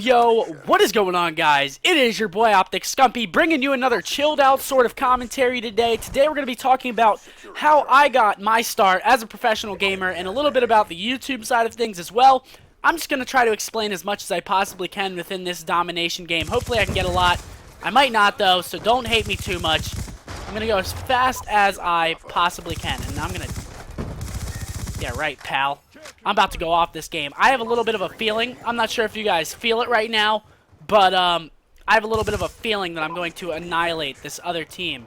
Yo, what is going on, guys? It is your boy Optic Scumpy bringing you another chilled out sort of commentary today. Today we're going to be talking about how I got my start as a professional gamer and a little bit about the YouTube side of things as well. I'm just going to try to explain as much as I possibly can within this domination game. Hopefully I can get a lot. I might not though, so don't hate me too much. I'm going to go as fast as I possibly can, and I'm going to... Yeah, right, pal. I'm about to go off this game. I have a little bit of a feeling. I'm not sure if you guys feel it right now, but I have a little bit of a feeling that I'm going to annihilate this other team.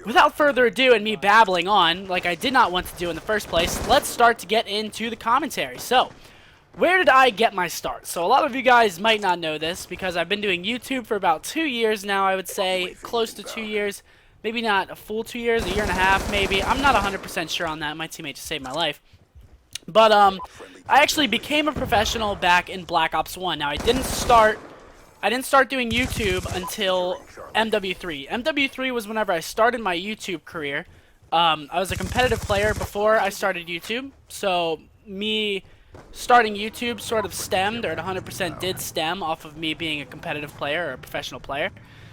Without further ado and me babbling on, like I did not want to do in the first place, let's start to get into the commentary. So, where did I get my start? So a lot of you guys might not know this because I've been doing YouTube for about 2 years now, I would say. Close to 2 years. Maybe not a full 2 years, a year and a half maybe. I'm not 100% sure on that. My teammate just saved my life. But I actually became a professional back in Black Ops 1. Now I didn't start doing YouTube until MW3. MW3 was whenever I started my YouTube career. I was a competitive player before I started YouTube, so me starting YouTube sort of stemmed, or it 100% did stem off of me being a competitive player or a professional player.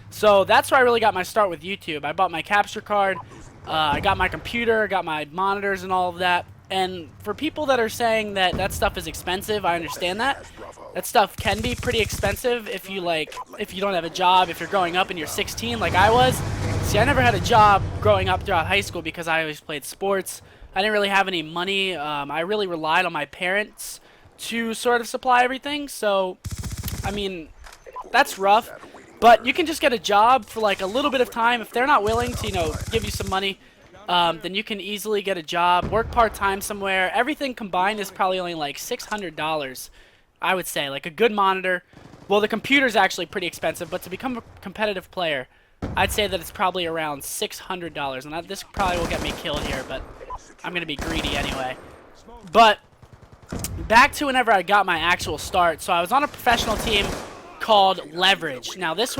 So that's where I really got my start with YouTube. I bought my capture card, I got my computer, got my monitors and all of that. And for people that are saying that that stuff is expensive, I understand that. That stuff can be pretty expensive if you don't have a job, if you're growing up and you're 16 like I was. See, I never had a job growing up throughout high school because I always played sports. I didn't really have any money. I really relied on my parents to sort of supply everything. So, I mean, that's rough. But you can just get a job for like a little bit of time. If they're not willing to, give you some money, then you can easily get a job, work part-time somewhere. Everything combined is probably only like $600, I would say. Like a good monitor. Well, the computer's actually pretty expensive, but to become a competitive player, I'd say that it's probably around $600. And this probably will get me killed here, but I'm going to be greedy anyway. But back to whenever I got my actual start. So I was on a professional team called Leverage. Now this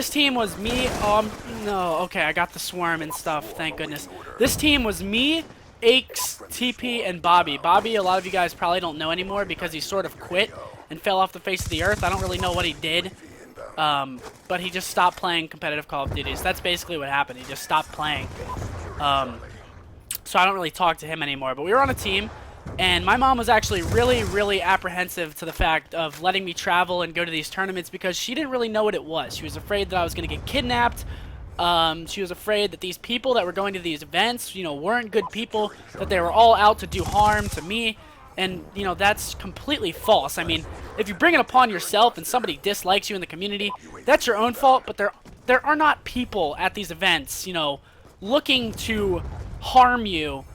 team was me. No, okay, I got the swarm and stuff, thank goodness. This team was me, Aches, TP, and Bobby. Bobby, a lot of you guys probably don't know anymore because he sort of quit and fell off the face of the earth. I don't really know what he did, but he just stopped playing competitive Call of Duties. That's basically what happened. He just stopped playing. So I don't really talk to him anymore, but we were on a team. And my mom was actually really, really apprehensive to the fact of letting me travel and go to these tournaments because she didn't really know what it was. She was afraid that I was going to get kidnapped. She was afraid that these people that were going to these events, weren't good people, that they were all out to do harm to me. And, that's completely false. I mean, if you bring it upon yourself and somebody dislikes you in the community, that's your own fault. But there are not people at these events, looking to harm you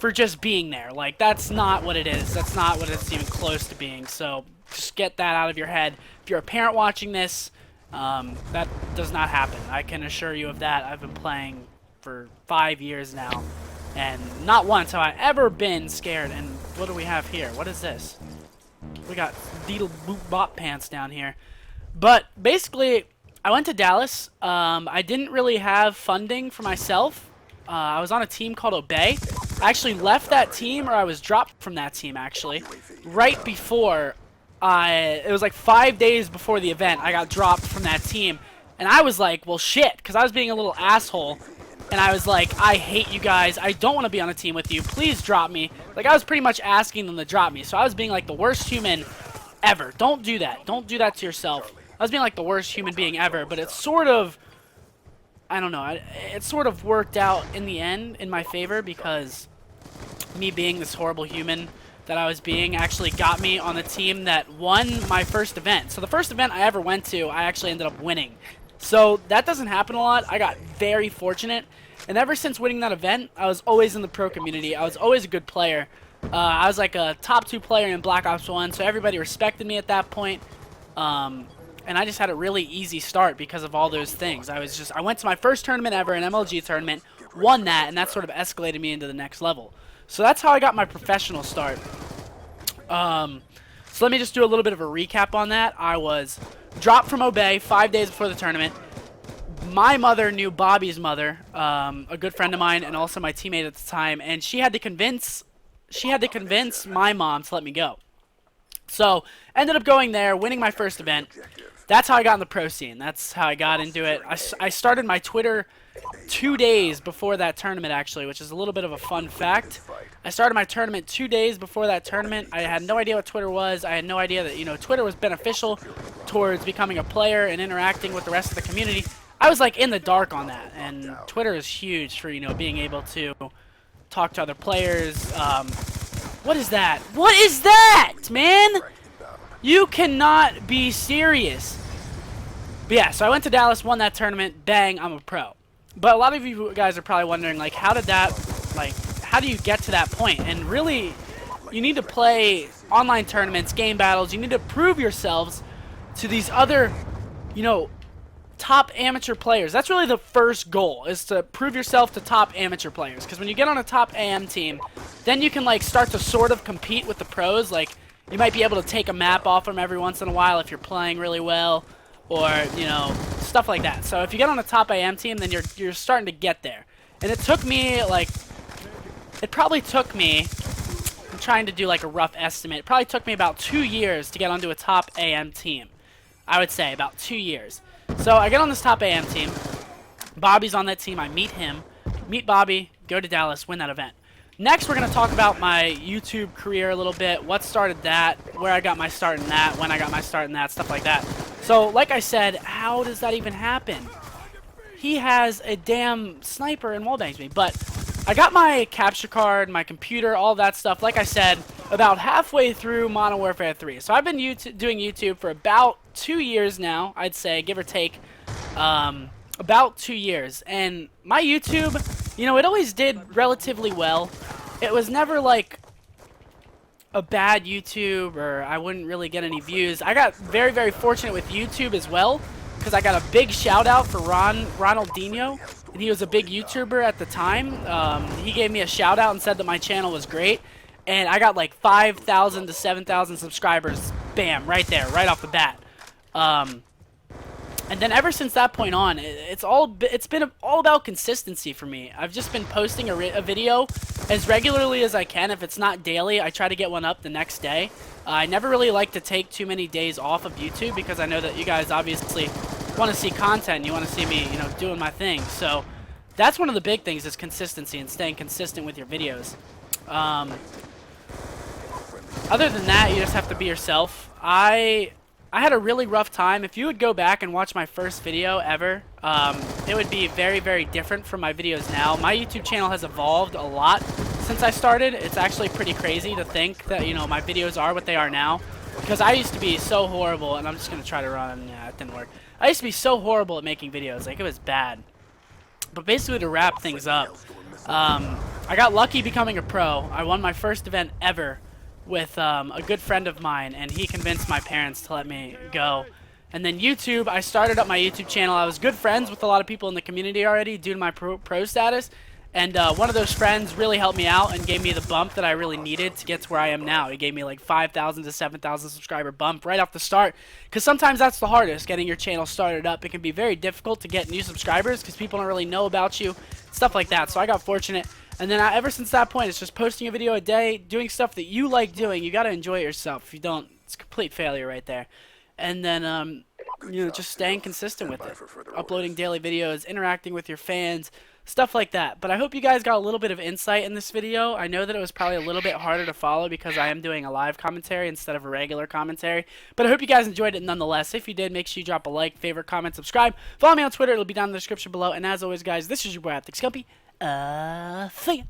for just being there. Like, that's not what it is. That's not what it's even close to being. So just get that out of your head. If you're a parent watching this, that does not happen. I can assure you of that. I've been playing for 5 years now, and not once have I ever been scared. And what do we have here? What is this? We got Beetle Boot Bop Pants down here. But basically, I went to Dallas. I didn't really have funding for myself. I was on a team called Obey. I actually left that team, or I was dropped from that team, actually, right before it was like 5 days before the event, I got dropped from that team. And I was like, well, shit, because I was being a little asshole. And I was like, I hate you guys. I don't want to be on a team with you. Please drop me. Like, I was pretty much asking them to drop me. So I was being like the worst human ever. Don't do that. Don't do that to yourself. I was being like the worst human being ever, but it's sort of... I don't know, it sort of worked out in the end in my favor because me being this horrible human that I was being actually got me on the team that won my first event. So the first event I ever went to, I actually ended up winning. So that doesn't happen a lot. I got very fortunate. And ever since winning that event, I was always in the pro community. I was always a good player. I was like a top 2 player in Black Ops 1, so everybody respected me at that point. And I just had a really easy start because of all those things. I went to my first tournament ever, an MLG tournament, won that, and that sort of escalated me into the next level. So that's how I got my professional start. So let me just do a little bit of a recap on that. I was dropped from Obey 5 days before the tournament. My mother knew Bobby's mother, a good friend of mine, and also my teammate at the time, and she had to convince my mom to let me go. So, ended up going there, winning my first event. That's how I got in the pro scene. That's how I got into it. I started my Twitter 2 days before that tournament, actually, which is a little bit of a fun fact. I started my tournament 2 days before that tournament. I had no idea what Twitter was. I had no idea that, Twitter was beneficial towards becoming a player and interacting with the rest of the community. I was, like, in the dark on that, and Twitter is huge for, being able to talk to other players. What is that? What is that, man? You cannot be serious. But yeah, so I went to Dallas, won that tournament, bang, I'm a pro. But a lot of you guys are probably wondering, like, how do you get to that point? And really, you need to play online tournaments, game battles. You need to prove yourselves to these other, top amateur players. That's really the first goal, is to prove yourself to top amateur players. Because when you get on a top AM team, then you can, like, start to sort of compete with the pros. Like, you might be able to take a map off them every once in a while if you're playing really well, or, stuff like that. So if you get on a top AM team, then you're starting to get there. And it took me, like, I'm trying to do, like, a rough estimate. It probably took me about 2 years to get onto a top AM team. I would say about 2 years. So I get on this top AM team. Bobby's on that team. I meet him. Meet Bobby. Go to Dallas. Win that event. Next, we're going to talk about my YouTube career a little bit. What started that. Where I got my start in that. When I got my start in that. Stuff like that. So, like I said, how does that even happen? He has a damn sniper and wallbangs me. But I got my capture card, my computer, all that stuff, like I said, about halfway through Modern Warfare 3. So I've been doing YouTube for about 2 years now, I'd say, give or take, about 2 years. And my YouTube, it always did relatively well. It was never, like, a bad YouTube, or I wouldn't really get any views. I got very, very fortunate with YouTube as well, because I got a big shout-out for Ronaldinho. And he was a big YouTuber at the time. He gave me a shout out and said that my channel was great, and I got like 5,000 to 7,000 subscribers, bam, right there, right off the bat. And then ever since that point on, it's been all about consistency for me. I've just been posting a video as regularly as I can. If it's not daily, I try to get one up the next day. I never really like to take too many days off of YouTube, because I know that you guys obviously want to see content. You want to see me, doing my thing. So that's one of the big things, is consistency and staying consistent with your videos. Other than that, you just have to be yourself. I had a really rough time. If you would go back and watch my first video ever, it would be very, very different from my videos now. My YouTube channel has evolved a lot since I started. It's actually pretty crazy to think that, my videos are what they are now. Because I used to be so horrible, and I'm just going to try to run. Yeah, it didn't work. I used to be so horrible at making videos. Like, it was bad. But basically, to wrap things up, I got lucky becoming a pro. I won my first event ever with a good friend of mine, and he convinced my parents to let me go. And then YouTube, I started up my YouTube channel. I was good friends with a lot of people in the community already due to my pro status. And one of those friends really helped me out and gave me the bump that I really needed to get to where I am now. He gave me like 5,000 to 7,000 subscriber bump right off the start. Because sometimes that's the hardest, getting your channel started up. It can be very difficult to get new subscribers because people don't really know about you, stuff like that. So I got fortunate. And then ever since that point, it's just posting a video a day, doing stuff that you like doing. You got to enjoy it yourself. If you don't, it's a complete failure right there. And then, just staying consistent with it. Uploading daily videos, interacting with your fans, stuff like that. But I hope you guys got a little bit of insight in this video. I know that it was probably a little bit harder to follow because I am doing a live commentary instead of a regular commentary. But I hope you guys enjoyed it nonetheless. If you did, make sure you drop a like, favorite, comment, subscribe. Follow me on Twitter. It'll be down in the description below. And as always, guys, this is your boy, Scump. See ya.